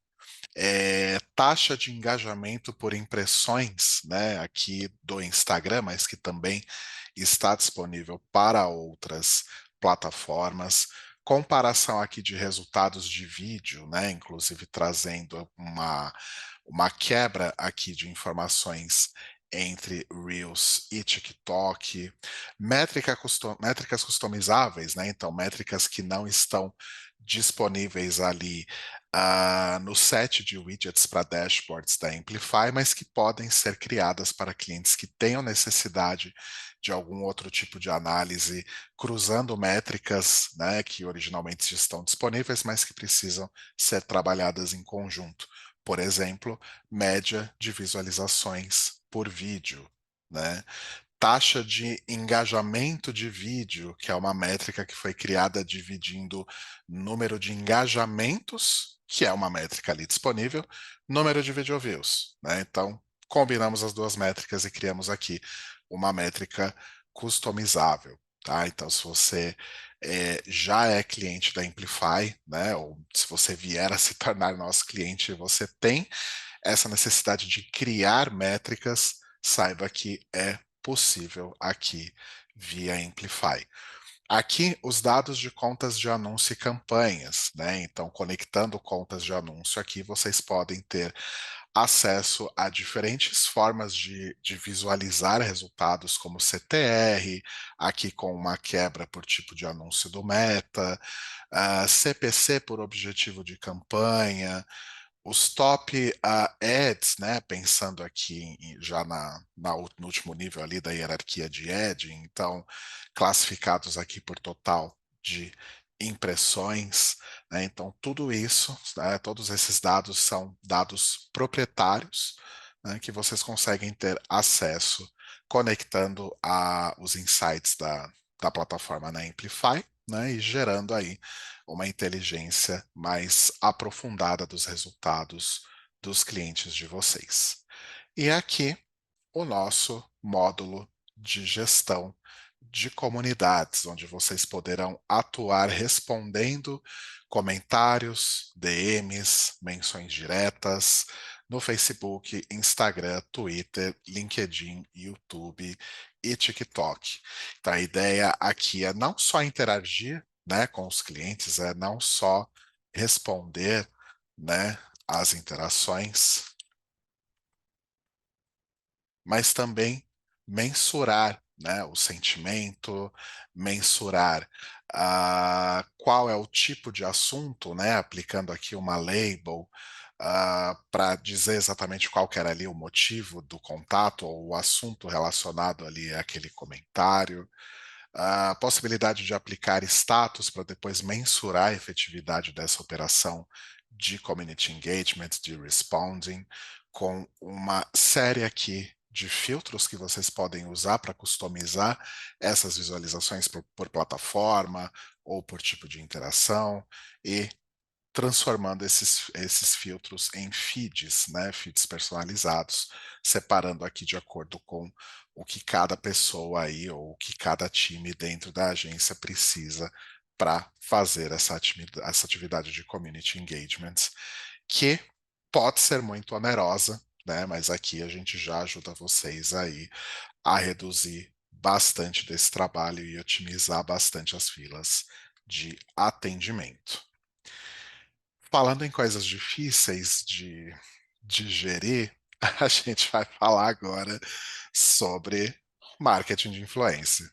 taxa de engajamento por impressões, né, aqui do Instagram, mas que também está disponível para outras plataformas, comparação aqui de resultados de vídeo, né, inclusive trazendo uma quebra aqui de informações entre Reels e TikTok, métricas customizáveis, né? Então, métricas que não estão disponíveis ali no set de widgets para dashboards da Amplify, mas que podem ser criadas para clientes que tenham necessidade de algum outro tipo de análise, cruzando métricas, né, que originalmente estão disponíveis, mas que precisam ser trabalhadas em conjunto. Por exemplo, média de visualizações por vídeo, né? Taxa de engajamento de vídeo, que é uma métrica que foi criada dividindo número de engajamentos, que é uma métrica ali disponível, número de video views, né? Então, combinamos as duas métricas e criamos aqui uma métrica customizável, tá? Então, se você já é cliente da Amplify, né? Ou se você vier a se tornar nosso cliente, você tem essa necessidade de criar métricas, saiba que é possível aqui via Amplify. Aqui, os dados de contas de anúncio e campanhas, né? Então, conectando contas de anúncio aqui, vocês podem ter acesso a diferentes formas de visualizar resultados, como CTR, aqui com uma quebra por tipo de anúncio do Meta, CPC por objetivo de campanha, os top ads, né, pensando aqui já no último nível ali da hierarquia de ad, então classificados aqui por total de impressões, né? Então, tudo isso, né, todos esses dados são dados proprietários, né, que vocês conseguem ter acesso conectando os insights da plataforma na Amplify, né, e gerando aí uma inteligência mais aprofundada dos resultados dos clientes de vocês. E aqui o nosso módulo de gestão de comunidades, onde vocês poderão atuar respondendo comentários, DMs, menções diretas no Facebook, Instagram, Twitter, LinkedIn, YouTube e TikTok. Então, a ideia aqui é não só interagir, né, com os clientes, é não só responder, né, às interações, mas também mensurar, né, o sentimento, mensurar qual é o tipo de assunto, né, aplicando aqui uma label para dizer exatamente qual que era ali o motivo do contato ou o assunto relacionado ali àquele comentário, a possibilidade de aplicar status para depois mensurar a efetividade dessa operação de community engagement, de responding, com uma série aqui de filtros que vocês podem usar para customizar essas visualizações por plataforma ou por tipo de interação e transformando esses filtros em feeds, né, feeds personalizados, separando aqui de acordo com o que cada pessoa aí ou o que cada time dentro da agência precisa para fazer essa atividade de community engagement, que pode ser muito onerosa, né, mas aqui a gente já ajuda vocês aí a reduzir bastante desse trabalho e otimizar bastante as filas de atendimento. Falando em coisas difíceis de gerir, a gente vai falar agora sobre marketing de influência.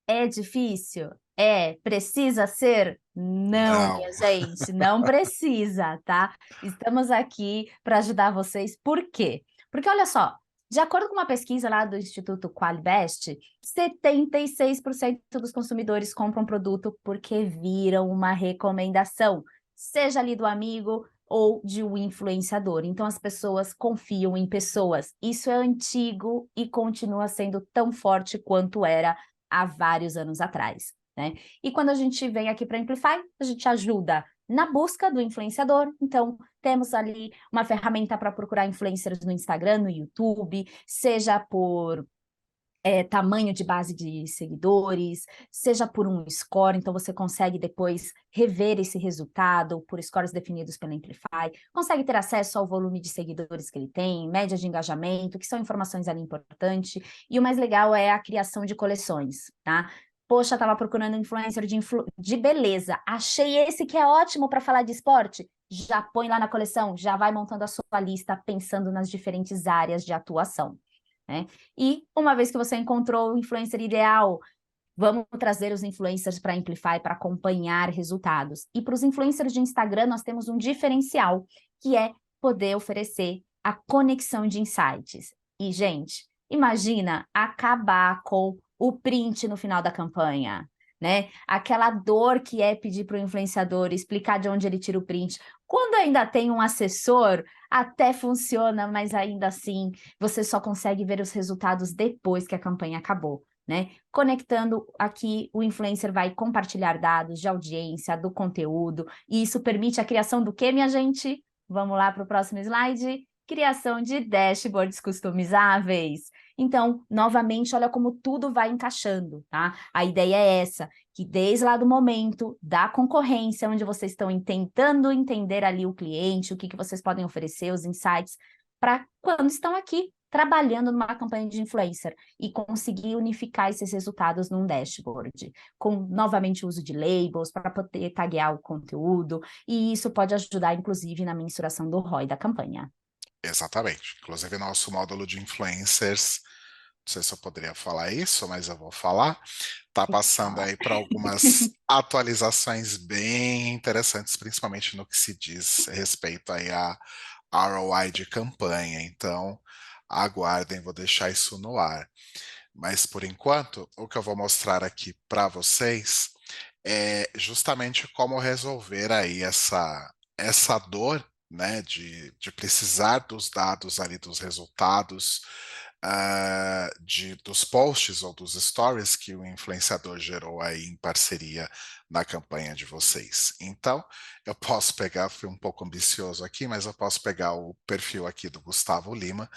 É difícil? É. Precisa ser? Não, Não, minha gente, não precisa, tá? Estamos aqui para ajudar vocês. Por quê? Porque olha só, de acordo com uma pesquisa lá do Instituto Qualibest, 76% dos consumidores compram produto porque viram uma recomendação, seja ali do amigo ou de um influenciador. Então as pessoas confiam em pessoas. Isso é antigo e continua sendo tão forte quanto era há vários anos atrás, né? E quando a gente vem aqui para Amplify, a gente ajuda na busca do influenciador. Então, temos ali uma ferramenta para procurar influencers no Instagram, no YouTube, seja por tamanho de base de seguidores, seja por um score, então você consegue depois rever esse resultado por scores definidos pela Amplify, consegue ter acesso ao volume de seguidores que ele tem, média de engajamento, que são informações ali importantes, e o mais legal é a criação de coleções, tá? Poxa, estava procurando influencer de beleza, achei esse que é ótimo para falar de esporte, já põe lá na coleção, já vai montando a sua lista pensando nas diferentes áreas de atuação, né? E uma vez que você encontrou o influencer ideal, vamos trazer os influencers para Amplify para acompanhar resultados. E para os influencers de Instagram, nós temos um diferencial, que é poder oferecer a conexão de insights. E, gente, imagina acabar com o print no final da campanha, né? Aquela dor que é pedir para o influenciador explicar de onde ele tira o print. Quando ainda tem um assessor, até funciona, mas ainda assim você só consegue ver os resultados depois que a campanha acabou, né? Conectando aqui, o influencer vai compartilhar dados de audiência, do conteúdo, e isso permite a criação do quê, minha gente? Vamos lá para o próximo slide? Criação de dashboards customizáveis. Então, novamente, olha como tudo vai encaixando, tá? A ideia é essa, que desde lá do momento da concorrência, onde vocês estão tentando entender ali o cliente, o que vocês podem oferecer, os insights, para quando estão aqui trabalhando numa campanha de influencer e conseguir unificar esses resultados num dashboard, com novamente o uso de labels para poder taguear o conteúdo, e isso pode ajudar, inclusive, na mensuração do ROI da campanha. exatamente. Inclusive, nosso módulo de influencers, não sei se eu poderia falar isso, mas eu vou falar, está passando Fala. aí para algumas atualizações bem interessantes, principalmente no que se diz respeito aí a ROI de campanha. Então, aguardem, vou deixar isso no ar. Mas por enquanto, o que eu vou mostrar aqui para vocês é justamente como resolver aí essa dor, né, de precisar dos dados ali dos resultados dos posts ou dos stories que o influenciador gerou aí em parceria na campanha de vocês. Então, eu posso pegar, fui um pouco ambicioso aqui, mas eu posso pegar o perfil aqui do Gustavo Lima,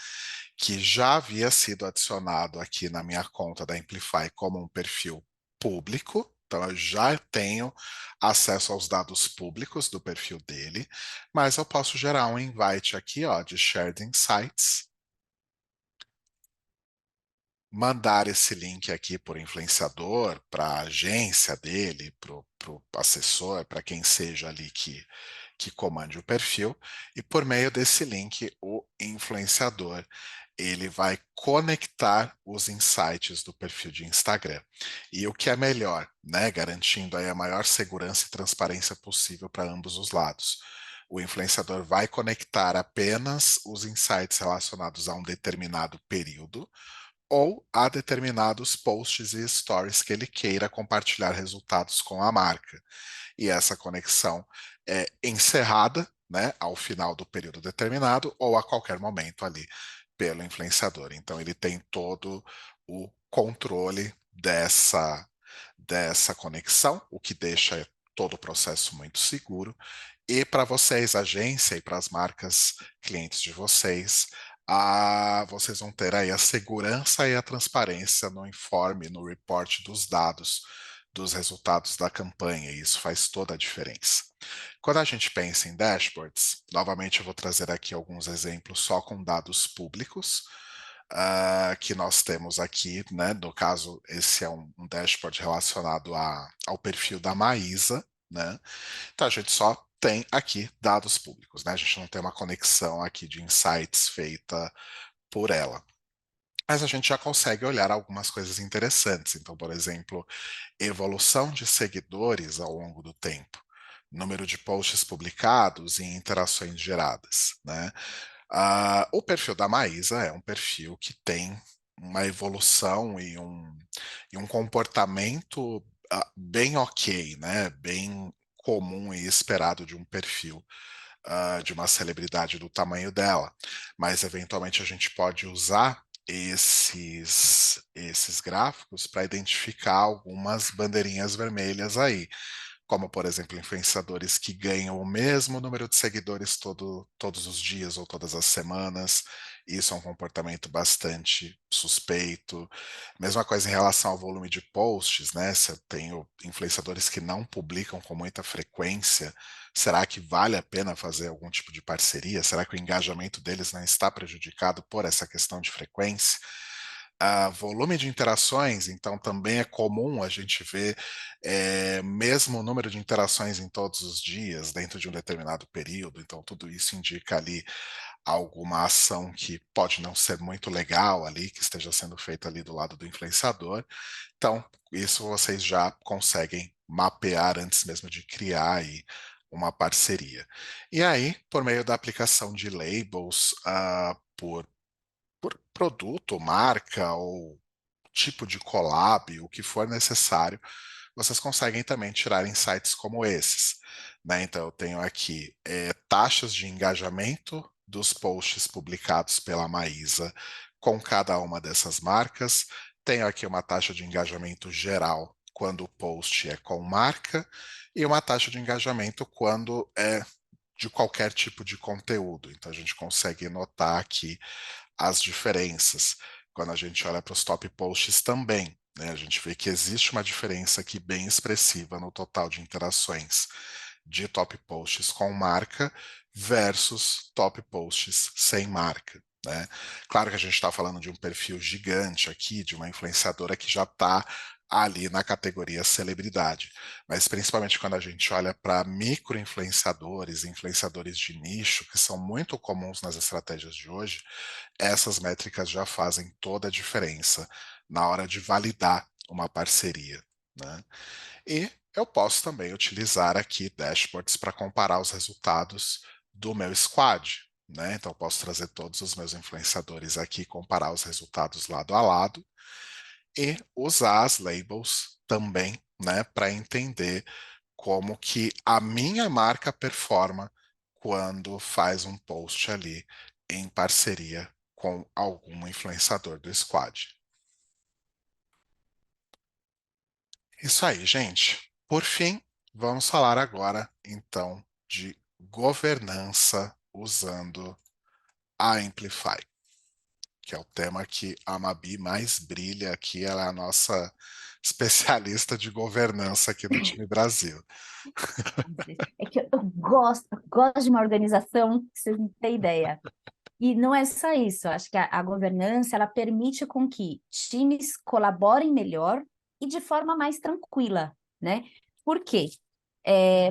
que já havia sido adicionado aqui na minha conta da Amplify como um perfil público. Então, eu já tenho acesso aos dados públicos do perfil dele, mas eu posso gerar um invite aqui, ó, de Shared Insights, mandar esse link aqui por influenciador, para a agência dele, para o assessor, para quem seja ali que comande o perfil, e por meio desse link, o influenciador ele vai conectar os insights do perfil de Instagram. E o que é melhor, né, garantindo aí a maior segurança e transparência possível para ambos os lados. O influenciador vai conectar apenas os insights relacionados a um determinado período, ou a determinados posts e stories que ele queira compartilhar resultados com a marca. E essa conexão é encerrada, né, ao final do período determinado ou a qualquer momento ali pelo influenciador. Então ele tem todo o controle dessa conexão, o que deixa todo o processo muito seguro. E para vocês, agência, e para as marcas clientes de vocês, vocês vão ter aí a segurança e a transparência no informe, no report dos dados, dos resultados da campanha, e isso faz toda a diferença. Quando a gente pensa em dashboards, novamente eu vou trazer aqui alguns exemplos só com dados públicos, que nós temos aqui, né? No caso, esse é um dashboard relacionado ao perfil da Maísa, né? Então a gente só tem aqui dados públicos, né? A gente não tem uma conexão aqui de insights feita por ela. Mas a gente já consegue olhar algumas coisas interessantes. Então, por exemplo, evolução de seguidores ao longo do tempo, número de posts publicados e interações geradas, né? O perfil da Maísa é um perfil que tem uma evolução e um comportamento bem ok, né? Bem comum e esperado de um perfil de uma celebridade do tamanho dela. Mas eventualmente a gente pode usar esses gráficos para identificar algumas bandeirinhas vermelhas aí, como, por exemplo, influenciadores que ganham o mesmo número de seguidores todos os dias ou todas as semanas. Isso é um comportamento bastante suspeito. Mesma coisa em relação ao volume de posts, né? Se eu tenho influenciadores que não publicam com muita frequência, será que vale a pena fazer algum tipo de parceria? Será que o engajamento deles não está prejudicado por essa questão de frequência? Volume de interações, então também é comum a gente ver mesmo o número de interações em todos os dias, dentro de um determinado período, então tudo isso indica ali alguma ação que pode não ser muito legal ali, que esteja sendo feita ali do lado do influenciador. Então, isso vocês já conseguem mapear antes mesmo de criar aí uma parceria. E aí, por meio da aplicação de labels, por produto, marca ou tipo de collab, o que for necessário, vocês conseguem também tirar insights como esses, né? Então, eu tenho aqui taxas de engajamento dos posts publicados pela Maísa com cada uma dessas marcas. Tenho aqui uma taxa de engajamento geral quando o post é com marca e uma taxa de engajamento quando é de qualquer tipo de conteúdo. Então, a gente consegue notar aqui as diferenças. Quando a gente olha para os top posts também, né, a gente vê que existe uma diferença aqui bem expressiva no total de interações de top posts com marca versus top posts sem marca. Né? Claro que a gente está falando de um perfil gigante aqui, de uma influenciadora que já está ali na categoria celebridade, mas principalmente quando a gente olha para micro-influenciadores, influenciadores de nicho, que são muito comuns nas estratégias de hoje, essas métricas já fazem toda a diferença na hora de validar uma parceria, né? E eu posso também utilizar aqui dashboards para comparar os resultados do meu squad, né? Então eu posso trazer todos os meus influenciadores aqui, comparar os resultados lado a lado e usar as labels também né, para entender como que a minha marca performa quando faz um post ali em parceria com algum influenciador do squad. Isso aí, gente. Por fim, vamos falar agora, então, de governança usando a Amplify, que é o tema que a Mabi mais brilha aqui. Ela é a nossa especialista de governança aqui do time Brasil. É que eu gosto de uma organização, que vocês não têm ideia. E não é só isso, acho que a governança, ela permite com que times colaborem melhor e de forma mais tranquila, né? Por quê?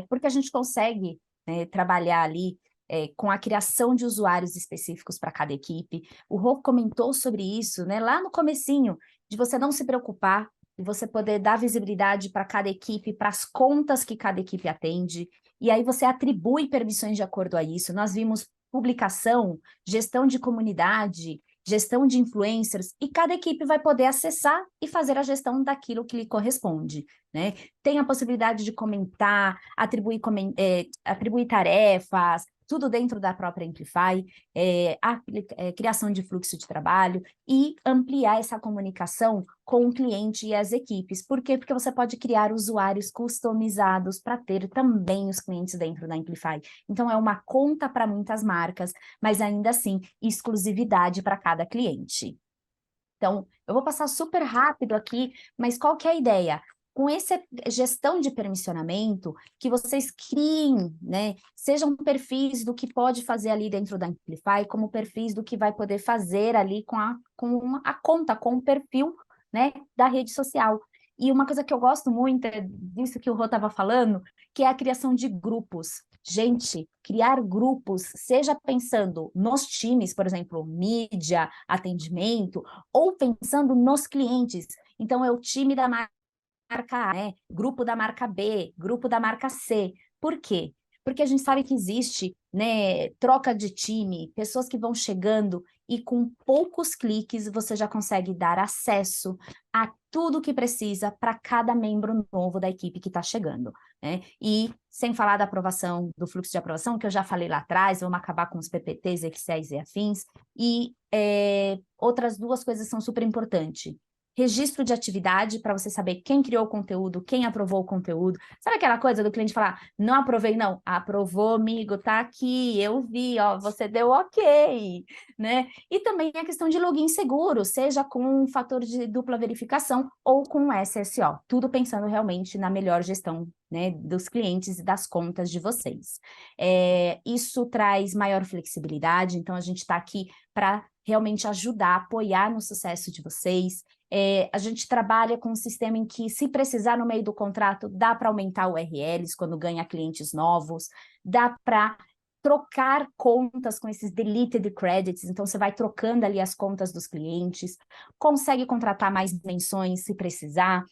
Porque a gente consegue, né, trabalhar ali com a criação de usuários específicos para cada equipe. O Rô comentou sobre isso, né, lá no comecinho, de você não se preocupar e você poder dar visibilidade para cada equipe, para as contas que cada equipe atende, e aí você atribui permissões de acordo a isso. Nós vimos publicação, gestão de comunidade, gestão de influencers, e cada equipe vai poder acessar e fazer a gestão daquilo que lhe corresponde, né? Tem a possibilidade de comentar, atribuir tarefas, tudo dentro da própria Amplify, criação de fluxo de trabalho e ampliar essa comunicação com o cliente e as equipes. Por quê? Porque você pode criar usuários customizados para ter também os clientes dentro da Amplify. Então, é uma conta para muitas marcas, mas ainda assim, exclusividade para cada cliente. Então, eu vou passar super rápido aqui, mas qual que é a ideia? Com essa gestão de permissionamento, que vocês criem, né, sejam perfis do que pode fazer ali dentro da Amplify, como perfis do que vai poder fazer ali com a conta, com o perfil, né, da rede social. E uma coisa que eu gosto muito é disso que o Rô estava falando, que é a criação de grupos. Gente, criar grupos, seja pensando nos times, por exemplo, mídia, atendimento, ou pensando nos clientes. Então, é o time da marca A, né? Grupo da marca B, grupo da marca C. Por quê? Porque a gente sabe que existe, né, troca de time, pessoas que vão chegando e com poucos cliques você já consegue dar acesso a tudo que precisa para cada membro novo da equipe que está chegando, né? E sem falar da aprovação, do fluxo de aprovação, que eu já falei lá atrás, vamos acabar com os PPTs, Excel e afins, e outras duas coisas são super importantes. Registro de atividade, para você saber quem criou o conteúdo, quem aprovou o conteúdo. Sabe aquela coisa do cliente falar, não aprovei, não, aprovou, amigo, tá aqui, eu vi, ó, você deu ok, né? E também a questão de login seguro, seja com um fator de dupla verificação ou com SSO, tudo pensando realmente na melhor gestão, né, dos clientes e das contas de vocês. Isso traz maior flexibilidade, então a gente está aqui para realmente ajudar, apoiar no sucesso de vocês. A gente trabalha com um sistema em que, se precisar no meio do contrato, dá para aumentar o URLs quando ganha clientes novos, dá para trocar contas com esses deleted credits, então você vai trocando ali as contas dos clientes, consegue contratar mais dimensões se precisar,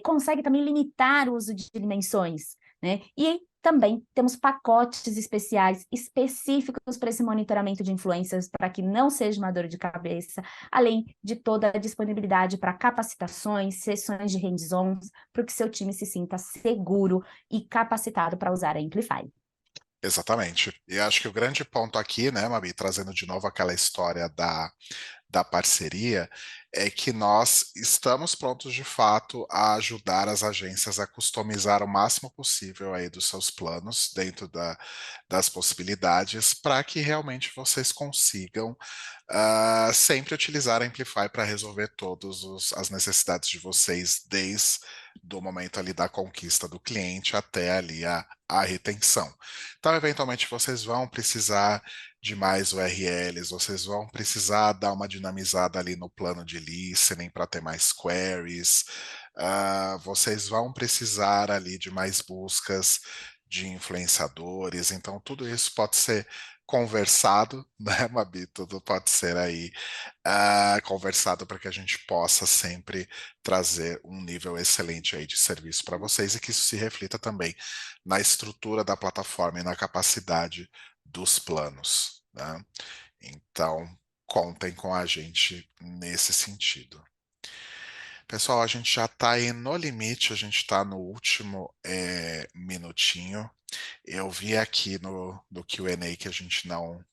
consegue também limitar o uso de dimensões, né? E também temos pacotes especiais específicos para esse monitoramento de influências, para que não seja uma dor de cabeça, além de toda a disponibilidade para capacitações, sessões de hands-ons, para que seu time se sinta seguro e capacitado para usar a Amplify. Exatamente. E acho que o grande ponto aqui, né, Mabi, trazendo de novo aquela história da parceria, é que nós estamos prontos de fato a ajudar as agências a customizar o máximo possível aí dos seus planos dentro das possibilidades para que realmente vocês consigam sempre utilizar a Amplify para resolver todas as necessidades de vocês, desde do momento ali da conquista do cliente até ali a retenção. Então, eventualmente, vocês vão precisar de mais URLs, vocês vão precisar dar uma dinamizada ali no plano de listening para ter mais queries, vocês vão precisar ali de mais buscas de influenciadores, então tudo isso pode ser conversado, né, Mabi? Tudo pode ser aí conversado para que a gente possa sempre trazer um nível excelente aí de serviço para vocês e que isso se reflita também na estrutura da plataforma e na capacidade dos planos, né? Então, contem com a gente nesse sentido. Pessoal, a gente já está aí no limite, a gente está no último minutinho. Eu vi aqui no Q&A que a gente não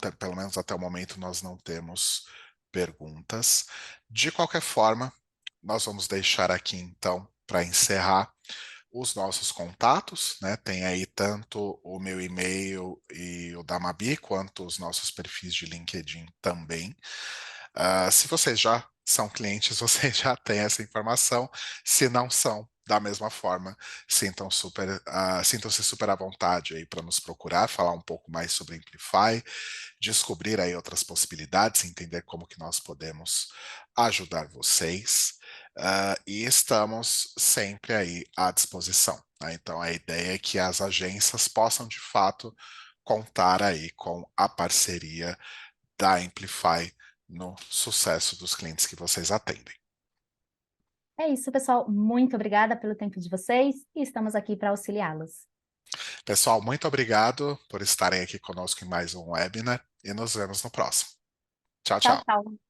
tem, pelo menos até o momento, nós não temos perguntas. De qualquer forma, nós vamos deixar aqui então, para encerrar, os nossos contatos, né? Tem aí tanto o meu e-mail e o da Mabi, quanto os nossos perfis de LinkedIn também. Se vocês já são clientes, vocês já têm essa informação. Se não são, da mesma forma, sintam-se super à vontade aí para nos procurar, falar um pouco mais sobre Amplify, descobrir aí outras possibilidades, entender como que nós podemos ajudar vocês. E estamos sempre aí à disposição, né? Então a ideia é que as agências possam de fato contar aí com a parceria da Amplify no sucesso dos clientes que vocês atendem. É isso, pessoal. Muito obrigada pelo tempo de vocês e estamos aqui para auxiliá-los. Pessoal, muito obrigado por estarem aqui conosco em mais um webinar e nos vemos no próximo. Tchau, Tchau, tchau. tchau.